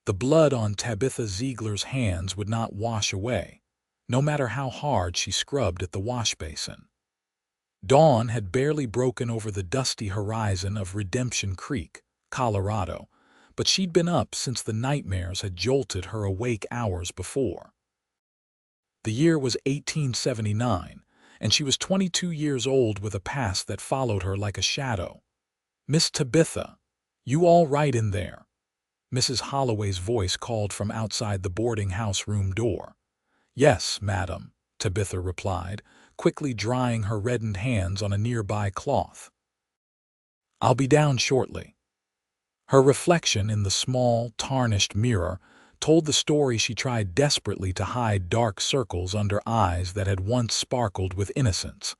The blood on Tabitha Ziegler's hands would not wash away, no matter how hard she scrubbed at the wash basin. Dawn had barely broken over the dusty horizon of Redemption Creek, Colorado, but she'd been up since the nightmares had jolted her awake hours before. The year was 1879, and she was 22 years old with a past that followed her like a shadow. "Miss Tabitha, you all right in there?" Mrs. Holloway's voice called from outside the boarding house room door. "Yes, madam," Tabitha replied, quickly drying her reddened hands on a nearby cloth. "I'll be down shortly." Her reflection in the small, tarnished mirror told the story she tried desperately to hide dark circles under eyes that had once sparkled with innocence,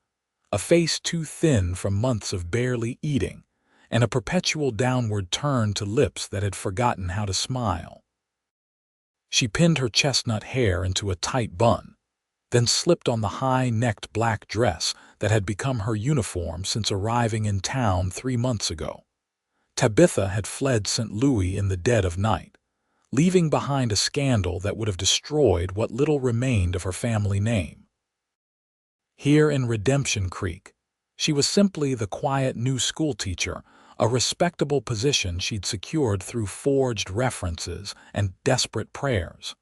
a face too thin from months of barely eating, and a perpetual downward turn to lips that had forgotten how to smile. She pinned her chestnut hair into a tight bun, then slipped on the high-necked black dress that had become her uniform since arriving in town 3 months ago. Tabitha had fled St. Louis in the dead of night, leaving behind a scandal that would have destroyed what little remained of her family name. Here in Redemption Creek, she was simply the quiet new schoolteacher, a respectable position she'd secured through forged references and desperate prayers.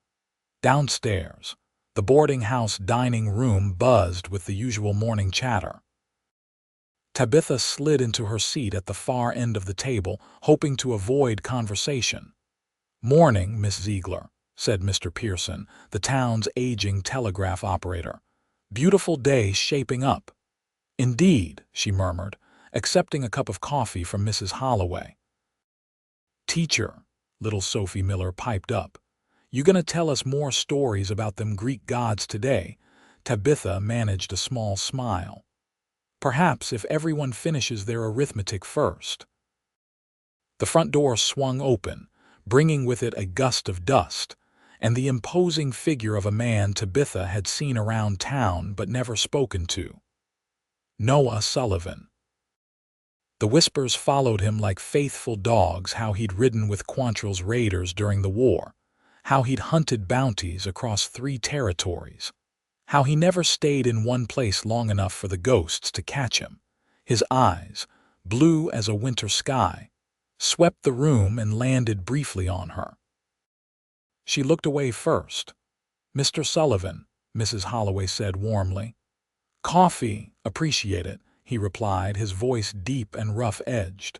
Downstairs, the boarding house dining room buzzed with the usual morning chatter. Tabitha slid into her seat at the far end of the table, hoping to avoid conversation. "Morning, Miss Ziegler," said Mr. Pearson, the town's aging telegraph operator. "Beautiful day shaping up." "Indeed," she murmured, accepting a cup of coffee from Mrs. Holloway. "Teacher," little Sophie Miller piped up, "you gonna tell us more stories about them Greek gods today?" Tabitha managed a small smile. "Perhaps if everyone finishes their arithmetic first." The front door swung open, bringing with it a gust of dust, and the imposing figure of a man Tabitha had seen around town but never spoken to. Noah Sullivan. The whispers followed him like faithful dogs, how he'd ridden with Quantrill's raiders during the war, how he'd hunted bounties across 3 territories, how he never stayed in one place long enough for the ghosts to catch him. His eyes, blue as a winter sky, swept the room and landed briefly on her. She looked away first. "Mr. Sullivan," Mrs. Holloway said warmly. "Coffee, appreciate it," he replied, his voice deep and rough-edged.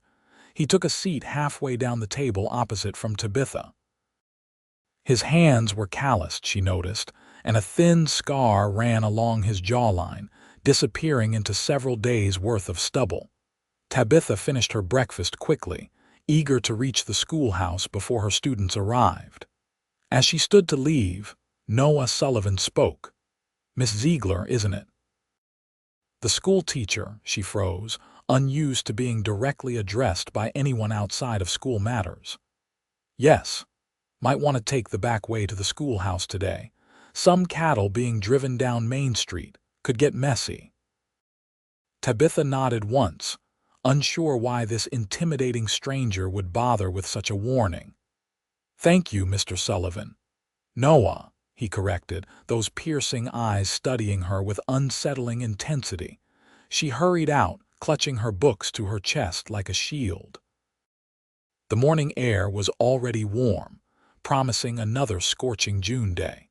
He took a seat halfway down the table opposite from Tabitha. His hands were calloused, she noticed, and a thin scar ran along his jawline, disappearing into several days' worth of stubble. Tabitha finished her breakfast quickly, eager to reach the schoolhouse before her students arrived. As she stood to leave, Noah Sullivan spoke. "Miss Ziegler, isn't it?" The schoolteacher, she froze, unused to being directly addressed by anyone outside of school matters. "Yes. Might want to take the back way to the schoolhouse today. Some cattle being driven down Main Street. Could get messy." Tabitha nodded once, unsure why this intimidating stranger would bother with such a warning. "Thank you, Mr. Sullivan." "Noah," he corrected, those piercing eyes studying her with unsettling intensity. She hurried out, clutching her books to her chest like a shield. The morning air was already warm, promising another scorching June day.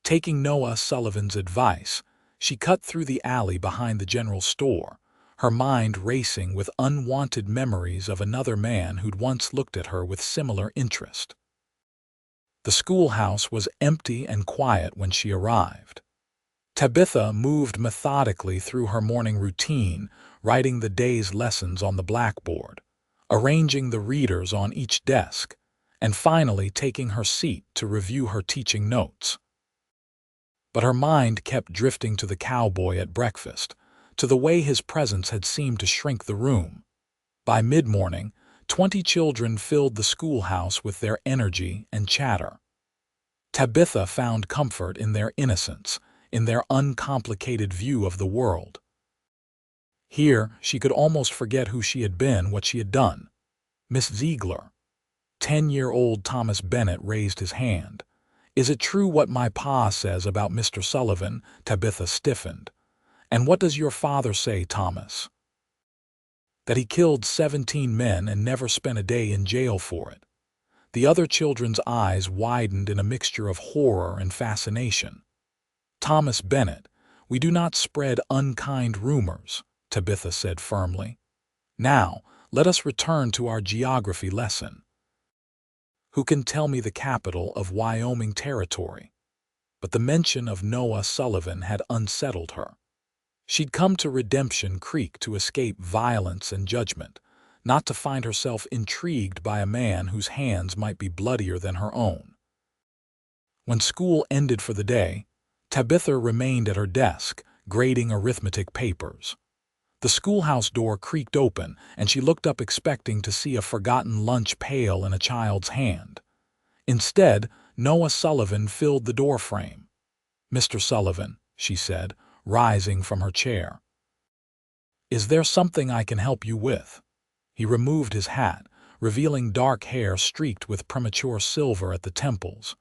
Taking Noah Sullivan's advice, she cut through the alley behind the general store, her mind racing with unwanted memories of another man who'd once looked at her with similar interest. The schoolhouse was empty and quiet when she arrived. Tabitha moved methodically through her morning routine, writing the day's lessons on the blackboard, arranging the readers on each desk, and finally taking her seat to review her teaching notes. But her mind kept drifting to the cowboy at breakfast, to the way his presence had seemed to shrink the room. By mid-morning, 20 children filled the schoolhouse with their energy and chatter. Tabitha found comfort in their innocence, in their uncomplicated view of the world. Here, she could almost forget who she had been, what she had done. "Miss Ziegler." 10-year-old Thomas Bennett raised his hand. "Is it true what my pa says about Mr. Sullivan?" Tabitha stiffened. "And what does your father say, Thomas?" "That he killed 17 men and never spent a day in jail for it." The other children's eyes widened in a mixture of horror and fascination. "Thomas Bennett, we do not spread unkind rumors," Tabitha said firmly. "Now, let us return to our geography lesson. Who can tell me the capital of Wyoming Territory?" But the mention of Noah Sullivan had unsettled her. She'd come to Redemption Creek to escape violence and judgment, not to find herself intrigued by a man whose hands might be bloodier than her own. When school ended for the day, Tabitha remained at her desk, grading arithmetic papers. The schoolhouse door creaked open, and she looked up expecting to see a forgotten lunch pail in a child's hand. Instead, Noah Sullivan filled the doorframe. "Mr. Sullivan," she said, rising from her chair. "Is there something I can help you with?" He removed his hat, revealing dark hair streaked with premature silver at the temples.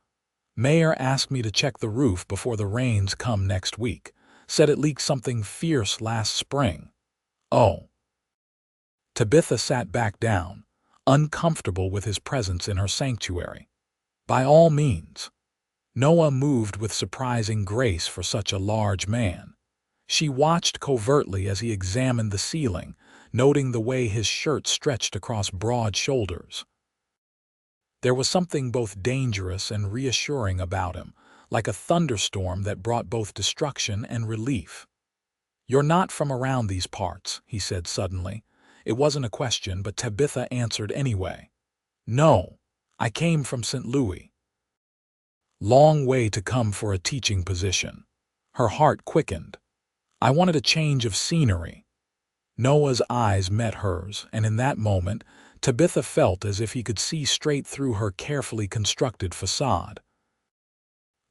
"Mayor asked me to check the roof before the rains come next week. Said it leaked something fierce last spring." "Oh." Tabitha sat back down, uncomfortable with his presence in her sanctuary. "By all means." Noah moved with surprising grace for such a large man. She watched covertly as he examined the ceiling, noting the way his shirt stretched across broad shoulders. There was something both dangerous and reassuring about him, like a thunderstorm that brought both destruction and relief. "You're not from around these parts," he said suddenly. It wasn't a question, but Tabitha answered anyway. "No, I came from St. Louis." "Long way to come for a teaching position." Her heart quickened. "I wanted a change of scenery." Noah's eyes met hers, and in that moment, Tabitha felt as if he could see straight through her carefully constructed facade.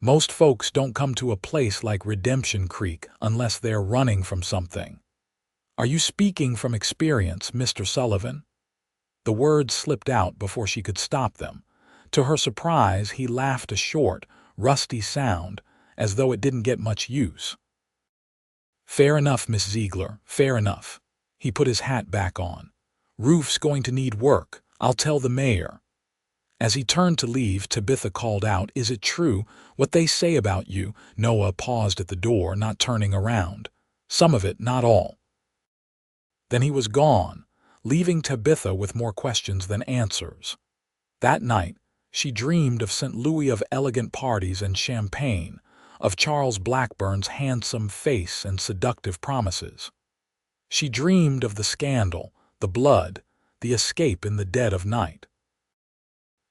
"Most folks don't come to a place like Redemption Creek unless they're running from something." "Are you speaking from experience, Mr. Sullivan?" The words slipped out before she could stop them. To her surprise, he laughed a short, rusty sound, as though it didn't get much use. "Fair enough, Miss Ziegler, fair enough." He put his hat back on. "Roof's going to need work. I'll tell the mayor." As he turned to leave, Tabitha called out, "Is it true, what they say about you?" Noah paused at the door, not turning around. "Some of it, not all." Then he was gone, leaving Tabitha with more questions than answers. That night, she dreamed of St. Louis, of elegant parties and champagne, of Charles Blackburn's handsome face and seductive promises. She dreamed of the scandal, the blood, the escape in the dead of night.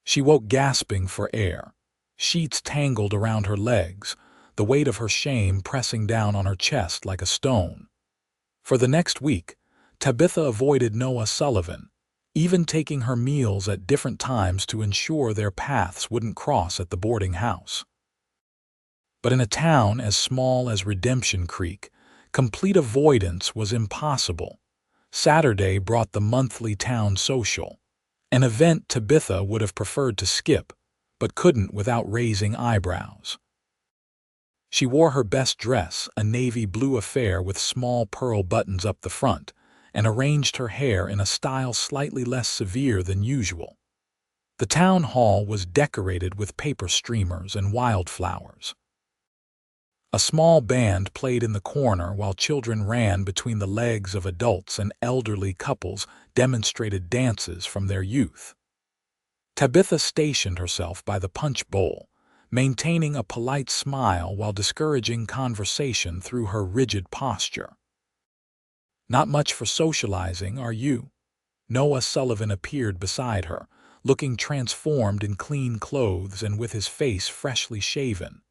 She woke gasping for air, sheets tangled around her legs, the weight of her shame pressing down on her chest like a stone. For the next week, Tabitha avoided Noah Sullivan, even taking her meals at different times to ensure their paths wouldn't cross at the boarding house. But in a town as small as Redemption Creek, complete avoidance was impossible. Saturday brought the monthly town social, an event Tabitha would have preferred to skip, but couldn't without raising eyebrows. She wore her best dress, a navy blue affair with small pearl buttons up the front, and arranged her hair in a style slightly less severe than usual. The town hall was decorated with paper streamers and wildflowers. A small band played in the corner while children ran between the legs of adults, and elderly couples demonstrated dances from their youth. Tabitha stationed herself by the punch bowl, maintaining a polite smile while discouraging conversation through her rigid posture. "Not much for socializing, are you?" Noah Sullivan appeared beside her, looking transformed in clean clothes and with his face freshly shaven.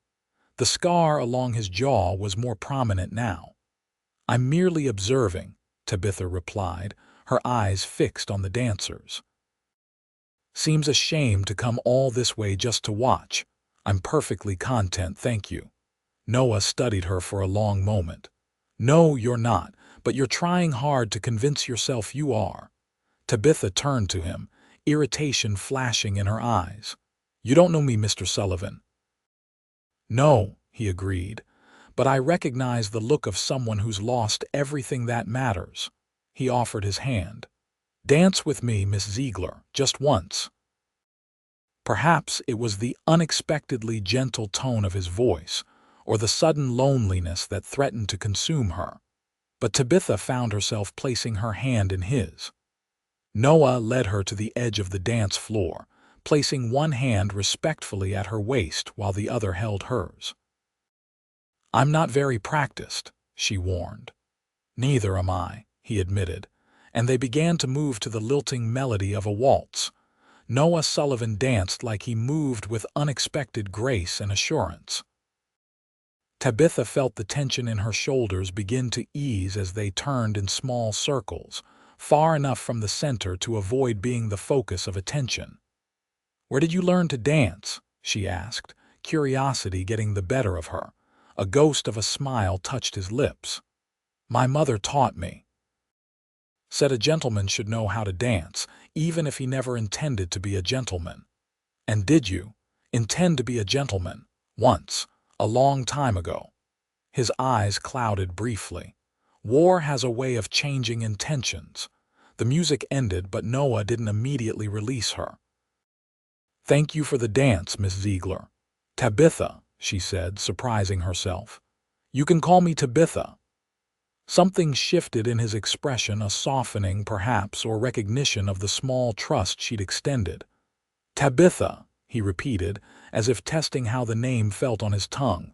The scar along his jaw was more prominent now. "I'm merely observing," Tabitha replied, her eyes fixed on the dancers. "Seems a shame to come all this way just to watch." "I'm perfectly content, thank you." Noah studied her for a long moment. "No, you're not, but you're trying hard to convince yourself you are." Tabitha turned to him, irritation flashing in her eyes. "You don't know me, Mr. Sullivan." "No," he agreed, "but I recognize the look of someone who's lost everything that matters." He offered his hand. "Dance with me, Miss Ziegler, just once." Perhaps it was the unexpectedly gentle tone of his voice, or the sudden loneliness that threatened to consume her, but Tabitha found herself placing her hand in his. Noah led her to the edge of the dance floor, placing one hand respectfully at her waist while the other held hers. "I'm not very practiced," she warned. "Neither am I," he admitted, and they began to move to the lilting melody of a waltz. Noah Sullivan danced like he moved with unexpected grace and assurance. Tabitha felt the tension in her shoulders begin to ease as they turned in small circles, far enough from the center to avoid being the focus of attention. "Where did you learn to dance?" she asked, curiosity getting the better of her. A ghost of a smile touched his lips. "My mother taught me." Said a gentleman should know how to dance, even if he never intended to be a gentleman. "And did you intend to be a gentleman?" "Once, a long time ago." His eyes clouded briefly. War has a way of changing intentions. The music ended, but Noah didn't immediately release her. "Thank you for the dance, Miss Ziegler." "Tabitha," she said, surprising herself. "You can call me Tabitha." Something shifted in his expression, a softening, perhaps, or recognition of the small trust she'd extended. "Tabitha," he repeated, as if testing how the name felt on his tongue.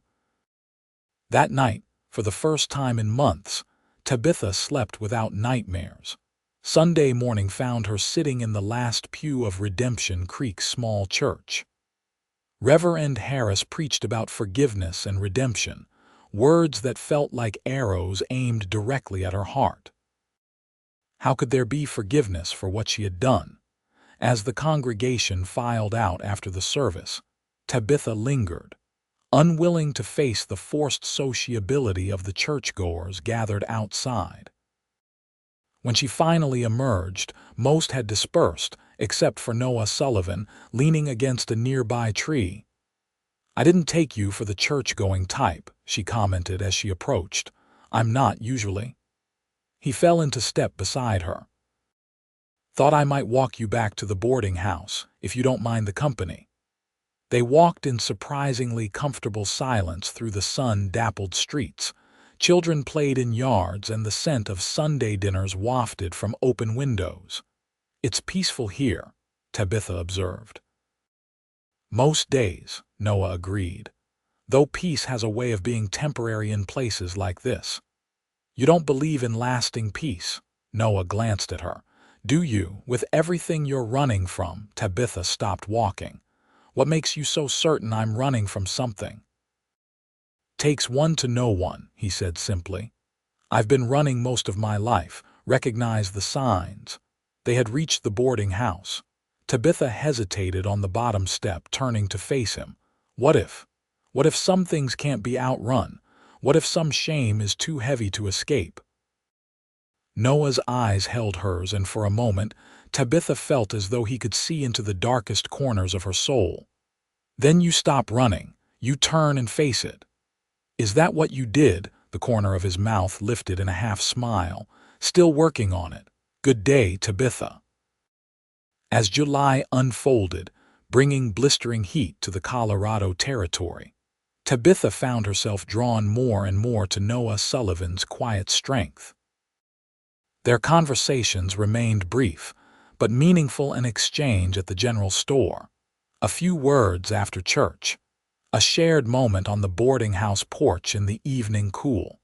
That night, for the first time in months, Tabitha slept without nightmares. Sunday morning found her sitting in the last pew of Redemption Creek's small church. Reverend Harris preached about forgiveness and redemption, words that felt like arrows aimed directly at her heart. How could there be forgiveness for what she had done? As the congregation filed out after the service, Tabitha lingered, unwilling to face the forced sociability of the churchgoers gathered outside. When she finally emerged, most had dispersed, except for Noah Sullivan, leaning against a nearby tree. "I didn't take you for the church-going type," she commented as she approached. "I'm not, usually." He fell into step beside her. "Thought I might walk you back to the boarding house, if you don't mind the company." They walked in surprisingly comfortable silence through the sun-dappled streets. Children played in yards, and the scent of Sunday dinners wafted from open windows. "It's peaceful here," Tabitha observed. "Most days," Noah agreed, "though peace has a way of being temporary in places like this." "You don't believe in lasting peace?" Noah glanced at her. "Do you, with everything you're running from?" Tabitha stopped walking. "What makes you so certain I'm running from something?" "Takes one to know one," he said simply. "I've been running most of my life, recognized the signs." They had reached the boarding house. Tabitha hesitated on the bottom step, turning to face him. What if? What if some things can't be outrun? What if some shame is too heavy to escape? Noah's eyes held hers, and for a moment, Tabitha felt as though he could see into the darkest corners of her soul. "Then you stop running. You turn and face it." "Is that what you did?" The corner of his mouth lifted in a half-smile. "Still working on it. Good day, Tabitha." As July unfolded, bringing blistering heat to the Colorado territory, Tabitha found herself drawn more and more to Noah Sullivan's quiet strength. Their conversations remained brief, but meaningful, an exchange at the general store, a few words after church, a shared moment on the boarding house porch in the evening cool.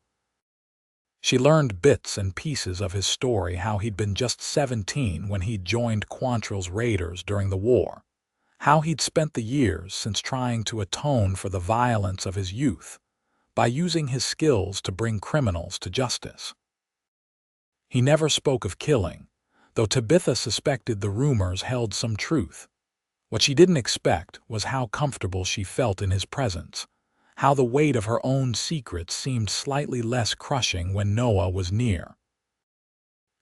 She learned bits and pieces of his story, how he'd been just 17 when he'd joined Quantrill's Raiders during the war, how he'd spent the years since trying to atone for the violence of his youth by using his skills to bring criminals to justice. He never spoke of killing, though Tabitha suspected the rumors held some truth. What she didn't expect was how comfortable she felt in his presence, how the weight of her own secrets seemed slightly less crushing when Noah was near.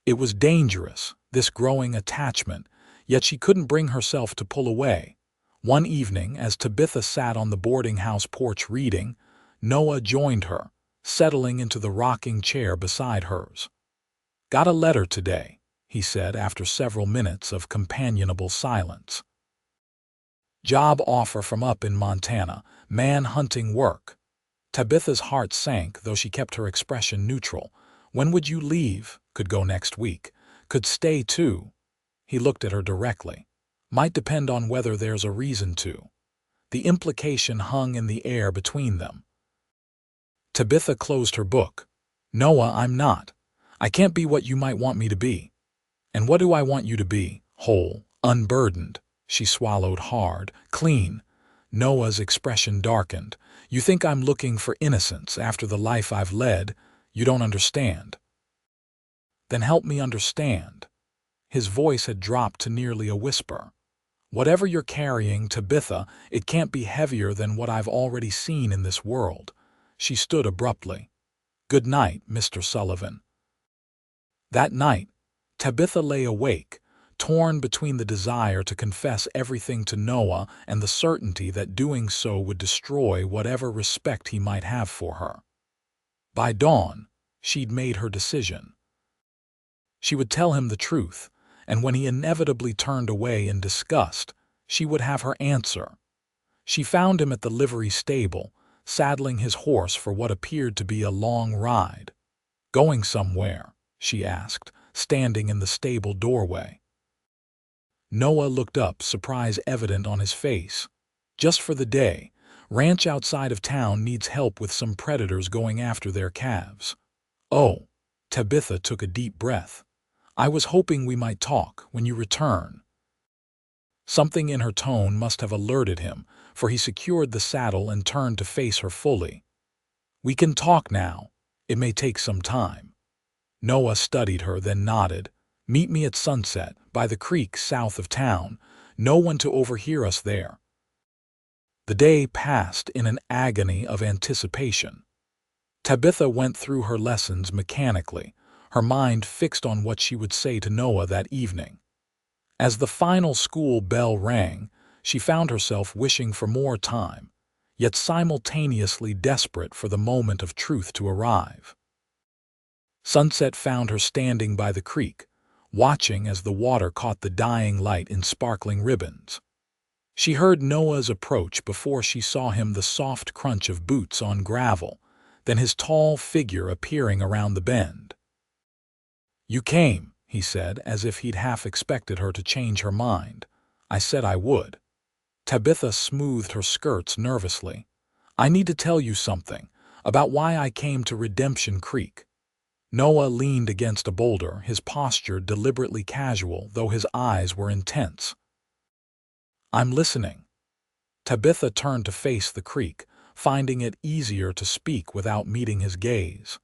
It was dangerous, this growing attachment, Yet she couldn't bring herself to pull away. One evening, as Tabitha sat on the boarding house porch reading, Noah joined her, settling into the rocking chair beside hers. "Got a letter today," he said after several minutes of companionable silence. "Job offer from up in Montana, man-hunting work." Tabitha's heart sank, though she kept her expression neutral. "When would you leave? Could go next week. Could stay too." He looked at her directly. "Might depend on whether there's a reason to." The implication hung in the air between them. Tabitha closed her book. "Noah, I'm not. I can't be what you might want me to be." "And what do I want you to be?" "Whole, unburdened." She swallowed hard. "Clean." Noah's expression darkened. "You think I'm looking for innocence after the life I've led? You don't understand." "Then help me understand." His voice had dropped to nearly a whisper. "Whatever you're carrying, Tabitha, it can't be heavier than what I've already seen in this world." She stood abruptly. "Good night, Mr. Sullivan." That night, Tabitha lay awake, torn between the desire to confess everything to Noah and the certainty that doing so would destroy whatever respect he might have for her. By dawn, she'd made her decision. She would tell him the truth, and when he inevitably turned away in disgust, she would have her answer. She found him at the livery stable, saddling his horse for what appeared to be a long ride. "Going somewhere?" she asked, standing in the stable doorway. Noah looked up, surprise evident on his face. "Just for the day. Ranch outside of town needs help with some predators going after their calves." "Oh." Tabitha took a deep breath. "I was hoping we might talk when you return." Something in her tone must have alerted him, for he secured the saddle and turned to face her fully. "We can talk now. It may take some time." Noah studied her, then nodded. "Meet me at sunset, by the creek south of town. No one to overhear us there." The day passed in an agony of anticipation. Tabitha went through her lessons mechanically, her mind fixed on what she would say to Noah that evening. As the final school bell rang, she found herself wishing for more time, yet simultaneously desperate for the moment of truth to arrive. Sunset found her standing by the creek, watching as the water caught the dying light in sparkling ribbons. She heard Noah's approach before she saw him, the soft crunch of boots on gravel, then his tall figure appearing around the bend. "You came," he said, as if he'd half expected her to change her mind. "I said I would." Tabitha smoothed her skirts nervously. "I need to tell you something about why I came to Redemption Creek." Noah leaned against a boulder, his posture deliberately casual, though his eyes were intense. "I'm listening." Tabitha turned to face the creek, finding it easier to speak without meeting his gaze.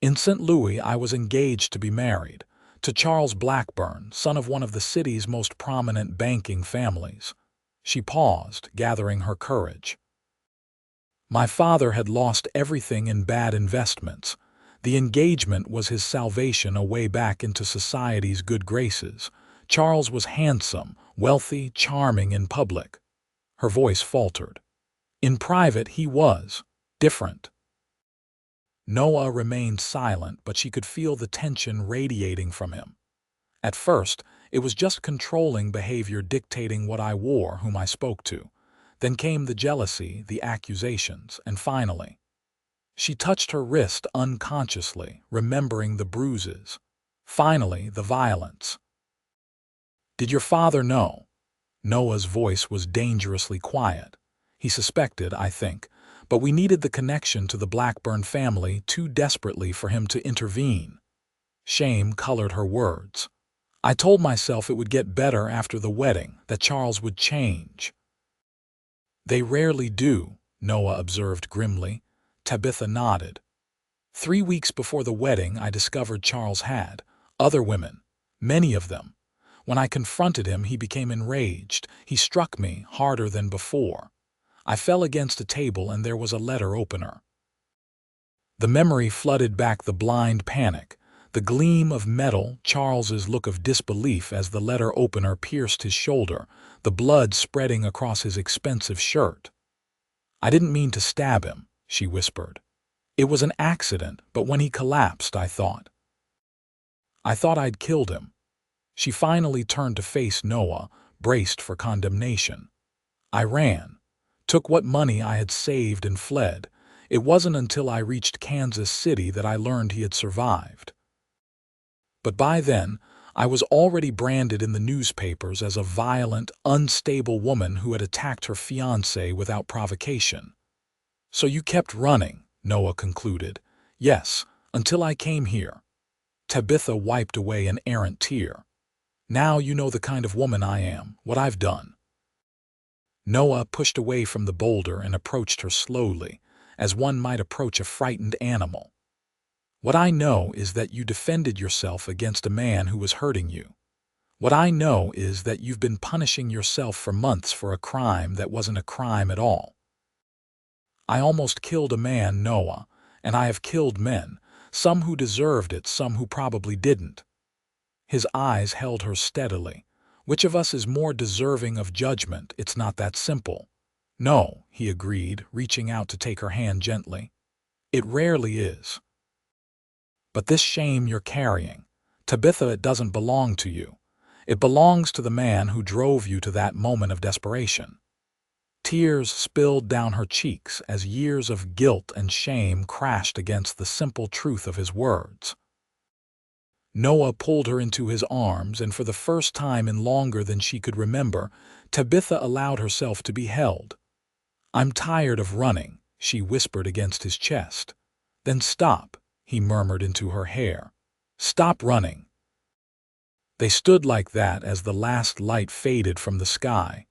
"In St. Louis, I was engaged to be married, to Charles Blackburn, son of one of the city's most prominent banking families." She paused, gathering her courage. "My father had lost everything in bad investments. The engagement was his salvation away back into society's good graces. Charles was handsome, wealthy, charming in public." Her voice faltered. "In private, he was different." Noah remained silent, but she could feel the tension radiating from him. "At first, it was just controlling behavior dictating what I wore, whom I spoke to. Then came the jealousy, the accusations, and finally—" She touched her wrist unconsciously, remembering the bruises. "Finally, the violence." "Did your father know?" Noah's voice was dangerously quiet. "He suspected, I think, but we needed the connection to the Blackburn family too desperately for him to intervene." Shame colored her words. "I told myself it would get better after the wedding, that Charles would change." "They rarely do," Noah observed grimly. Tabitha nodded. 3 weeks before the wedding, I discovered Charles had other women, many of them. When I confronted him, he became enraged. He struck me harder than before. I fell against a table and there was a letter opener." The memory flooded back, the blind panic, The gleam of metal, Charles's look of disbelief as the letter opener pierced his shoulder, the blood spreading across his expensive shirt. "I didn't mean to stab him," she whispered. "It was an accident, but when he collapsed, I thought I'd killed him." She finally turned to face Noah, braced for condemnation. "I ran, took what money I had saved and fled. It wasn't until I reached Kansas City that I learned he had survived. But by then, I was already branded in the newspapers as a violent, unstable woman who had attacked her fiancé without provocation." "So you kept running," Noah concluded. "Yes, until I came here." Tabitha wiped away an errant tear. "Now you know the kind of woman I am, what I've done." Noah pushed away from the boulder and approached her slowly, as one might approach a frightened animal. "What I know is that you defended yourself against a man who was hurting you. What I know is that you've been punishing yourself for months for a crime that wasn't a crime at all. I almost killed a man, Noah, and I have killed men, some who deserved it, some who probably didn't." His eyes held her steadily. "Which of us is more deserving of judgment? It's not that simple." "No," he agreed, reaching out to take her hand gently. "It rarely is. But this shame you're carrying, Tabitha, it doesn't belong to you. It belongs to the man who drove you to that moment of desperation." Tears spilled down her cheeks as years of guilt and shame crashed against the simple truth of his words. Noah pulled her into his arms, and for the first time in longer than she could remember, Tabitha allowed herself to be held. "I'm tired of running," she whispered against his chest. "Then stop," he murmured into her hair. "Stop running." They stood like that as the last light faded from the sky,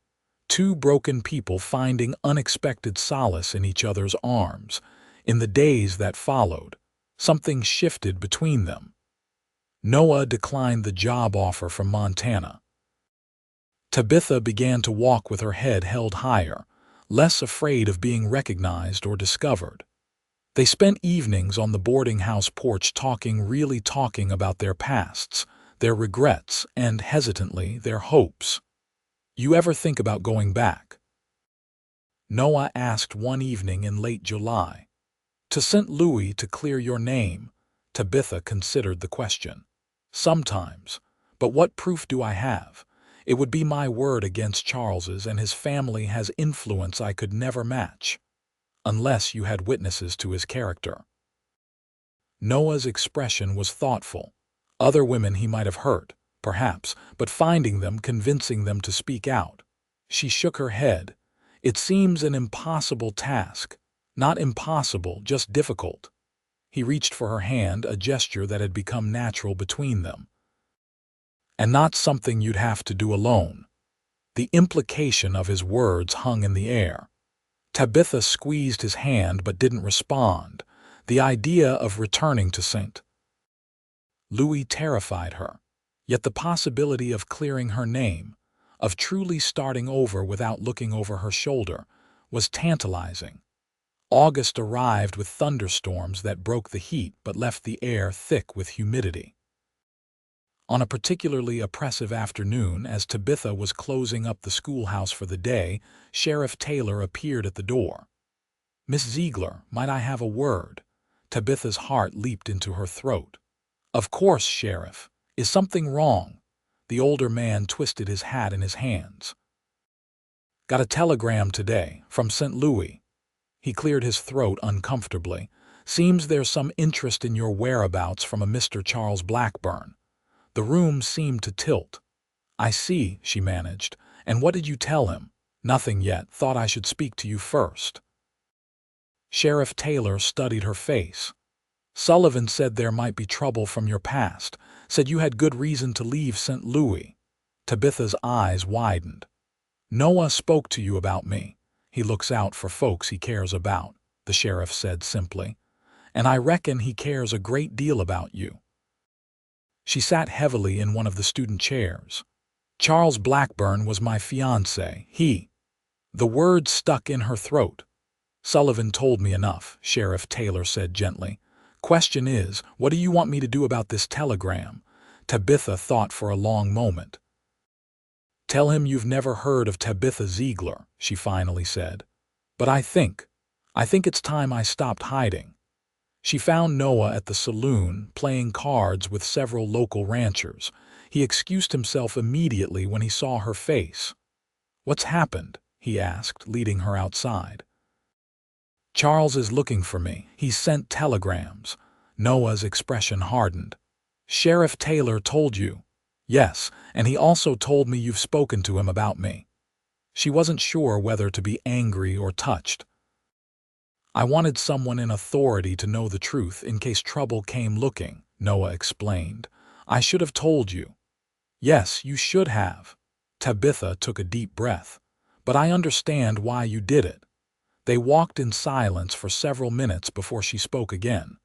two broken people finding unexpected solace in each other's arms. In the days that followed, something shifted between them. Noah declined the job offer from Montana. Tabitha began to walk with her head held higher, less afraid of being recognized or discovered. They spent evenings on the boarding house porch really talking about their pasts, their regrets, and, hesitantly, their hopes. "You ever think about going back?" Noah asked one evening in late July. "To St. Louis to clear your name?" Tabitha considered the question. "Sometimes. But what proof do I have? It would be my word against Charles's, and his family has influence I could never match. Unless you had witnesses to his character." Noah's expression was thoughtful. Other women he might have hurt, perhaps, but finding them, convincing them to speak out. She shook her head. "It seems an impossible task. Not impossible, just difficult." He reached for her hand, a gesture that had become natural between them. "And not something you'd have to do alone." The implication of his words hung in the air. Tabitha squeezed his hand but didn't respond. The idea of returning to St. Louis terrified her. Yet the possibility of clearing her name, of truly starting over without looking over her shoulder, was tantalizing. August arrived with thunderstorms that broke the heat but left the air thick with humidity. On a particularly oppressive afternoon, as Tabitha was closing up the schoolhouse for the day, Sheriff Taylor appeared at the door. "Miss Ziegler, might I have a word?" Tabitha's heart leaped into her throat. "Of course, Sheriff. Is something wrong?" The older man twisted his hat in his hands. "Got a telegram today, from St. Louis." He cleared his throat uncomfortably. "Seems there's some interest in your whereabouts from a Mr. Charles Blackburn." The room seemed to tilt. "I see," she managed. "And what did you tell him?" "Nothing yet. Thought I should speak to you first." Sheriff Taylor studied her face. "Sullivan said there might be trouble from your past, said you had good reason to leave St. Louis." Tabitha's eyes widened. "Noah spoke to you about me. He looks out for folks he cares about," the sheriff said simply. "And I reckon he cares a great deal about you." She sat heavily in one of the student chairs. "Charles Blackburn was my fiancé. The word stuck in her throat. "Sullivan told me enough," Sheriff Taylor said gently. Question is, what do you want me to do about this telegram? Tabitha thought for a long moment. Tell him you've never heard of Tabitha Ziegler, she finally said. But I think it's time I stopped hiding. She found Noah at the saloon, playing cards with several local ranchers. He excused himself immediately when he saw her face. What's happened? He asked, leading her outside. Charles is looking for me. He sent telegrams. Noah's expression hardened. Sheriff Taylor told you? Yes, and he also told me you've spoken to him about me. She wasn't sure whether to be angry or touched. I wanted someone in authority to know the truth in case trouble came looking, Noah explained. I should have told you. Yes, you should have. Tabitha took a deep breath. But I understand why you did it. They walked in silence for several minutes before she spoke again.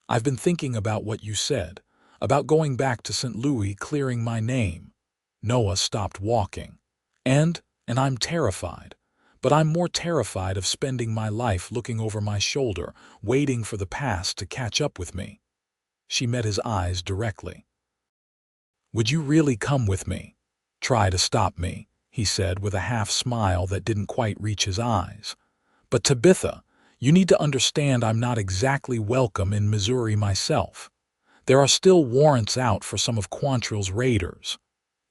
I've been thinking about what you said, about going back to St. Louis, clearing my name. Noah stopped walking. And I'm terrified. But I'm more terrified of spending my life looking over my shoulder, waiting for the past to catch up with me. She met his eyes directly. Would you really come with me? Try to stop me, he said with a half-smile that didn't quite reach his eyes. But Tabitha, you need to understand I'm not exactly welcome in Missouri myself. There are still warrants out for some of Quantrill's raiders.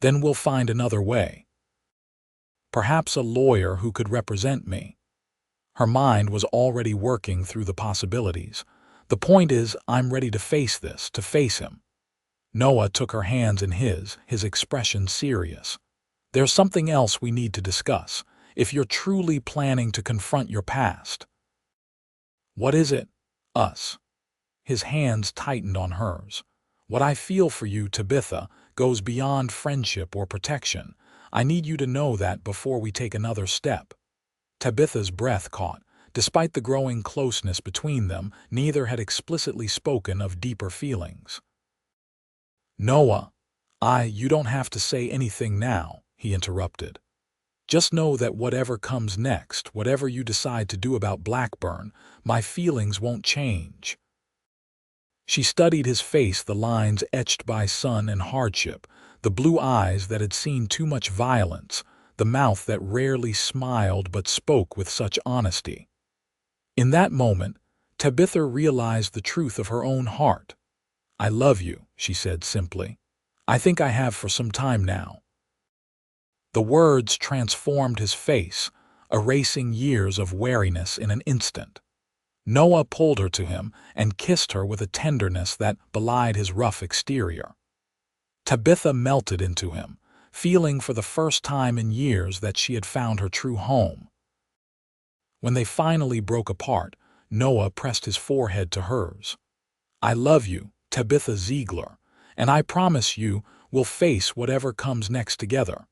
Then we'll find another way. Perhaps a lawyer who could represent me. Her mind was already working through the possibilities. The point is, I'm ready to face this, to face him. Noah took her hands in his expression serious. There's something else we need to discuss, if you're truly planning to confront your past. What is it? Us. His hands tightened on hers. What I feel for you, Tabitha, goes beyond friendship or protection. I need you to know that before we take another step. Tabitha's breath caught. Despite the growing closeness between them, neither had explicitly spoken of deeper feelings. Noah, you don't have to say anything now, he interrupted. Just know that whatever comes next, whatever you decide to do about Blackburn, my feelings won't change. She studied his face, the lines etched by sun and hardship, the blue eyes that had seen too much violence, the mouth that rarely smiled but spoke with such honesty. In that moment, Tabitha realized the truth of her own heart. I love you, she said simply. I think I have for some time now. The words transformed his face, erasing years of wariness in an instant. Noah pulled her to him and kissed her with a tenderness that belied his rough exterior. Tabitha melted into him, feeling for the first time in years that she had found her true home. When they finally broke apart, Noah pressed his forehead to hers. I love you, Tabitha Ziegler, and I promise you we'll face whatever comes next together.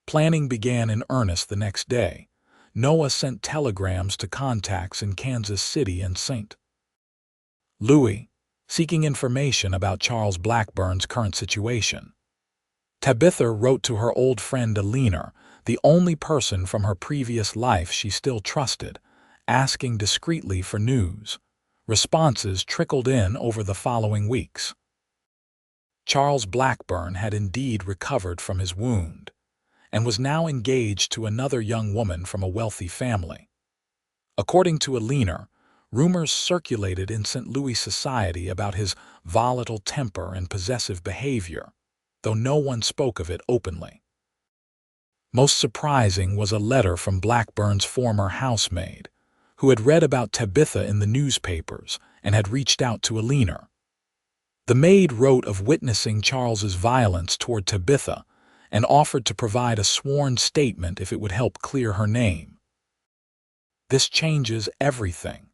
Planning began in earnest the next day. Noah sent telegrams to contacts in Kansas City and St. Louis, seeking information about Charles Blackburn's current situation. Tabitha wrote to her old friend Alina, the only person from her previous life she still trusted, asking discreetly for news. Responses trickled in over the following weeks. Charles Blackburn had indeed recovered from his wound, and was now engaged to another young woman from a wealthy family. According to Alina, rumors circulated in St. Louis society about his volatile temper and possessive behavior, though no one spoke of it openly. Most surprising was a letter from Blackburn's former housemaid, who had read about Tabitha in the newspapers and had reached out to Alina. The maid wrote of witnessing Charles's violence toward Tabitha and offered to provide a sworn statement if it would help clear her name. This changes everything,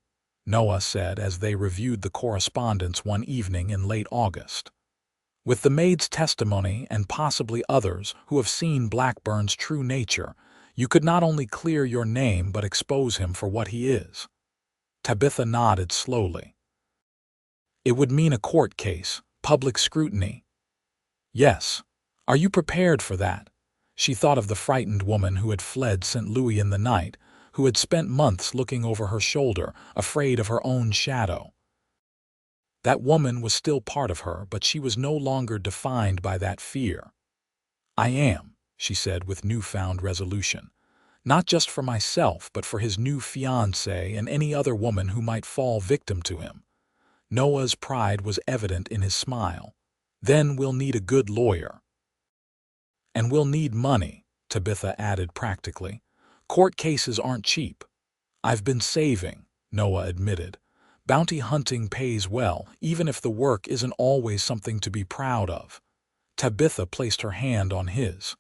Noah said as they reviewed the correspondence one evening in late August. With the maid's testimony and possibly others who have seen Blackburn's true nature, you could not only clear your name but expose him for what he is. Tabitha nodded slowly. It would mean a court case, public scrutiny. Yes. Are you prepared for that? She thought of the frightened woman who had fled St. Louis in the night, who had spent months looking over her shoulder, afraid of her own shadow. That woman was still part of her, but she was no longer defined by that fear. "I am," she said with newfound resolution. "Not just for myself, but for his new fiancée and any other woman who might fall victim to him." Noah's pride was evident in his smile. "Then we'll need a good lawyer." "And we'll need money," Tabitha added practically. "Court cases aren't cheap." "I've been saving," Noah admitted. "Bounty hunting pays well, even if the work isn't always something to be proud of." Tabitha placed her hand on his.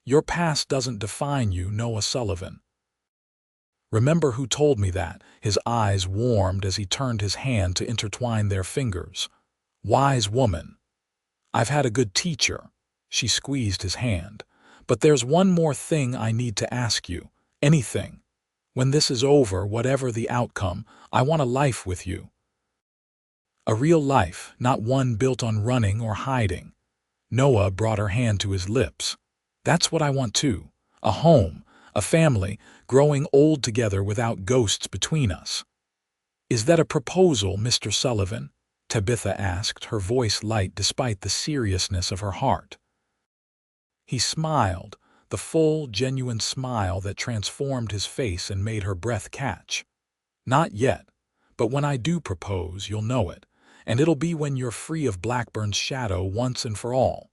"Your past doesn't define you, Noah Sullivan." "Remember who told me that?" His eyes warmed as he turned his hand to intertwine their fingers. "Wise woman." "I've had a good teacher." She squeezed his hand. "But there's one more thing I need to ask you. Anything. When this is over, whatever the outcome, I want a life with you. A real life, not one built on running or hiding." Noah brought her hand to his lips. "That's what I want too. A home, a family, growing old together without ghosts between us." "Is that a proposal, Mr. Sullivan?" Tabitha asked, her voice light despite the seriousness of her heart. He smiled, the full, genuine smile that transformed his face and made her breath catch. "Not yet, but when I do propose, you'll know it, and it'll be when you're free of Blackburn's shadow once and for all."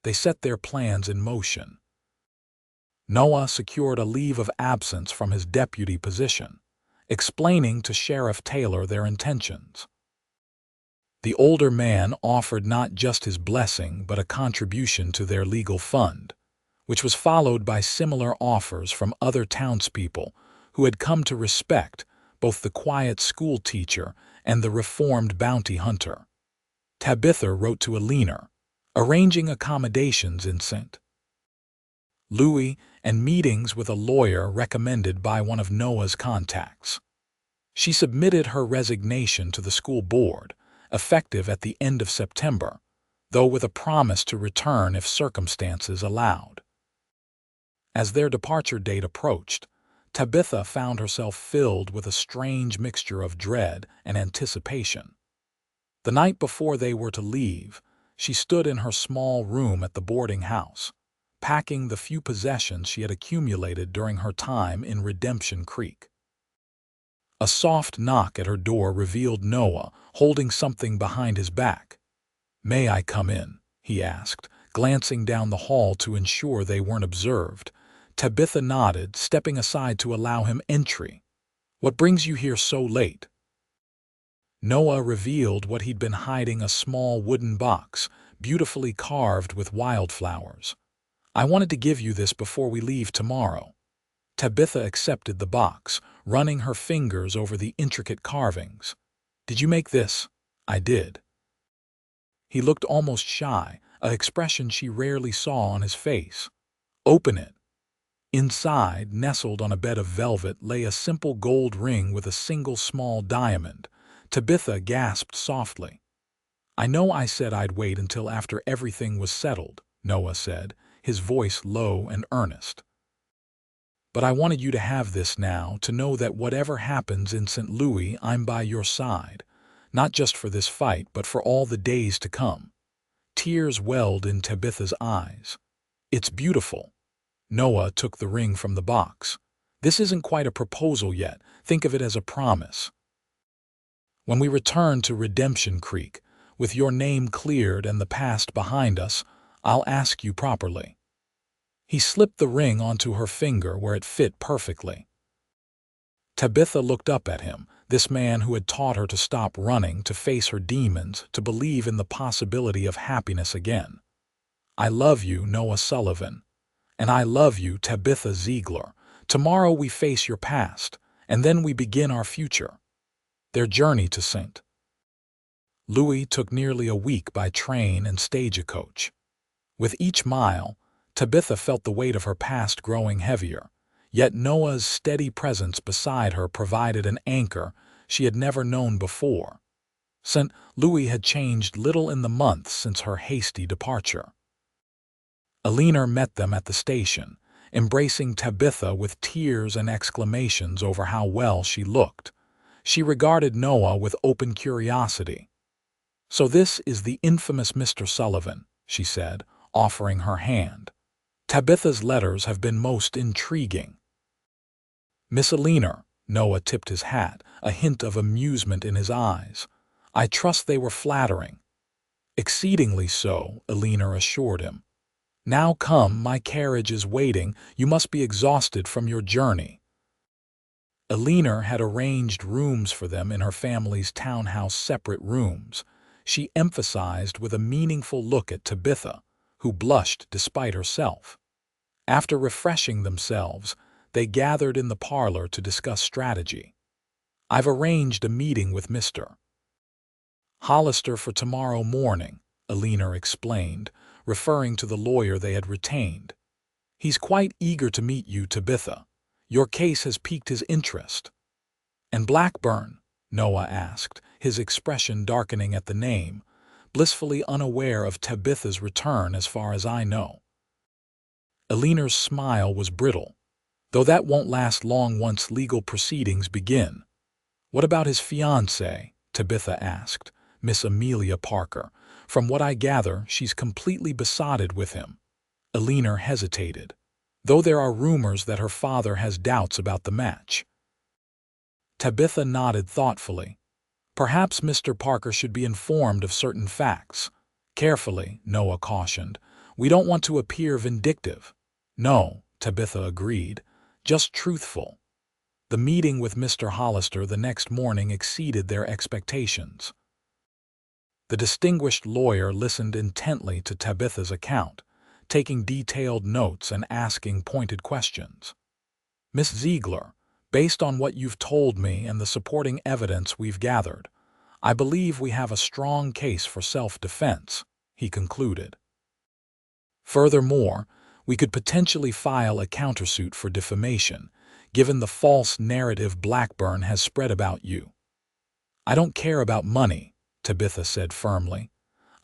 They set their plans in motion. Noah secured a leave of absence from his deputy position, explaining to Sheriff Taylor their intentions. The older man offered not just his blessing but a contribution to their legal fund, which was followed by similar offers from other townspeople who had come to respect both the quiet schoolteacher and the reformed bounty hunter. Tabitha wrote to Alina, arranging accommodations in St. Louis and meetings with a lawyer recommended by one of Noah's contacts. She submitted her resignation to the school board, effective at the end of September, though with a promise to return if circumstances allowed. As their departure date approached, Tabitha found herself filled with a strange mixture of dread and anticipation. The night before they were to leave, she stood in her small room at the boarding house, packing the few possessions she had accumulated during her time in Redemption Creek. A soft knock at her door revealed Noah holding something behind his back. "May I come in?" he asked, glancing down the hall to ensure they weren't observed. Tabitha nodded, stepping aside to allow him entry. "What brings you here so late?" Noah revealed what he'd been hiding: a small wooden box, beautifully carved with wildflowers. "I wanted to give you this before we leave tomorrow." Tabitha accepted the box, running her fingers over the intricate carvings. "Did you make this?" "I did." He looked almost shy, an expression she rarely saw on his face. "Open it." Inside, nestled on a bed of velvet, lay a simple gold ring with a single small diamond. Tabitha gasped softly. "I know I said I'd wait until after everything was settled," Noah said, his voice low and earnest. "But I wanted you to have this now, to know that whatever happens in St. Louis, I'm by your side, not just for this fight, but for all the days to come." Tears welled in Tabitha's eyes. "It's beautiful." Noah took the ring from the box. "This isn't quite a proposal yet. Think of it as a promise. When we return to Redemption Creek, with your name cleared and the past behind us, I'll ask you properly." He slipped the ring onto her finger where it fit perfectly. Tabitha looked up at him, this man who had taught her to stop running, to face her demons, to believe in the possibility of happiness again. "I love you, Noah Sullivan. And I love you, Tabitha Ziegler. Tomorrow we face your past, and then we begin our future." Their journey to St. Louis took nearly a week by train and stagecoach. With each mile, Tabitha felt the weight of her past growing heavier, yet Noah's steady presence beside her provided an anchor she had never known before. St. Louis had changed little in the months since her hasty departure. Alina met them at the station, embracing Tabitha with tears and exclamations over how well she looked. She regarded Noah with open curiosity. "So this is the infamous Mr. Sullivan," she said, offering her hand. "Tabitha's letters have been most intriguing." "Miss Eleanor," Noah tipped his hat, a hint of amusement in his eyes. "I trust they were flattering." "Exceedingly so," Eleanor assured him. "Now come, my carriage is waiting. You must be exhausted from your journey." Eleanor had arranged rooms for them in her family's townhouse, separate rooms. She emphasized with a meaningful look at Tabitha, who blushed despite herself. After refreshing themselves, they gathered in the parlor to discuss strategy. "I've arranged a meeting with Mr. Hollister for tomorrow morning," Eleanor explained, referring to the lawyer they had retained. "He's quite eager to meet you, Tabitha. Your case has piqued his interest." "And Blackburn?" Noah asked, his expression darkening at the name, blissfully unaware of Tabitha's return as far as I know. Eleanor's smile was brittle. "Though that won't last long once legal proceedings begin." "What about his fiancé?" Tabitha asked, Miss Amelia Parker. "From what I gather, she's completely besotted with him." Eleanor hesitated, though there are rumors that her father has doubts about the match. Tabitha nodded thoughtfully. "Perhaps Mr. Parker should be informed of certain facts." "Carefully," Noah cautioned. "We don't want to appear vindictive." "No," Tabitha agreed, "just truthful." The meeting with Mr. Hollister the next morning exceeded their expectations. The distinguished lawyer listened intently to Tabitha's account, taking detailed notes and asking pointed questions. "Miss Ziegler, based on what you've told me and the supporting evidence we've gathered, I believe we have a strong case for self-defense," he concluded. "Furthermore, we could potentially file a countersuit for defamation, given the false narrative Blackburn has spread about you." "I don't care about money," Tabitha said firmly.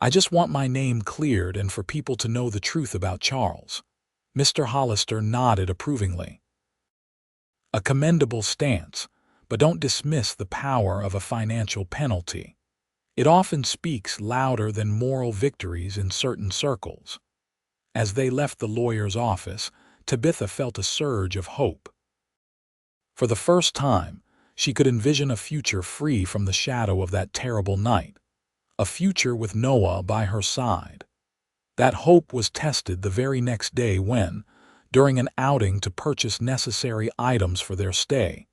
"I just want my name cleared and for people to know the truth about Charles." Mr. Hollister nodded approvingly. "A commendable stance, but don't dismiss the power of a financial penalty. It often speaks louder than moral victories in certain circles." As they left the lawyer's office, Tabitha felt a surge of hope. For the first time, she could envision a future free from the shadow of that terrible night, a future with Noah by her side. That hope was tested the very next day when, during an outing to purchase necessary items for their stay,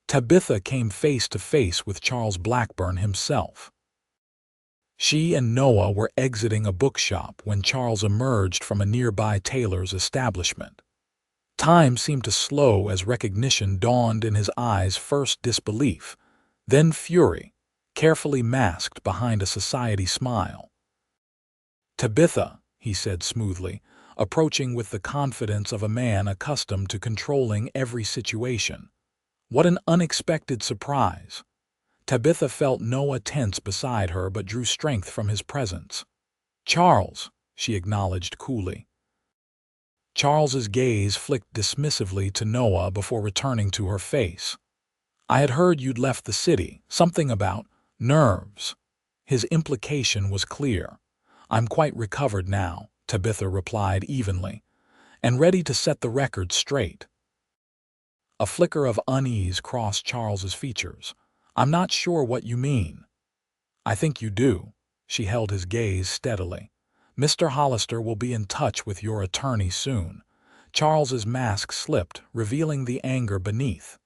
Tabitha came face to face with Charles Blackburn himself. She and Noah were exiting a bookshop when Charles emerged from a nearby tailor's establishment. Time seemed to slow as recognition dawned in his eyes, first disbelief, then fury, carefully masked behind a society smile. "Tabitha," he said smoothly, approaching with the confidence of a man accustomed to controlling every situation. "What an unexpected surprise." Tabitha felt Noah tense beside her but drew strength from his presence. "Charles," she acknowledged coolly. Charles's gaze flicked dismissively to Noah before returning to her face. "I had heard you'd left the city, something about nerves." His implication was clear. "I'm quite recovered now," Tabitha replied evenly, "and ready to set the record straight." A flicker of unease crossed Charles's features. "I'm not sure what you mean." "I think you do." She held his gaze steadily. "Mr. Hollister will be in touch with your attorney soon." Charles's mask slipped, revealing the anger beneath.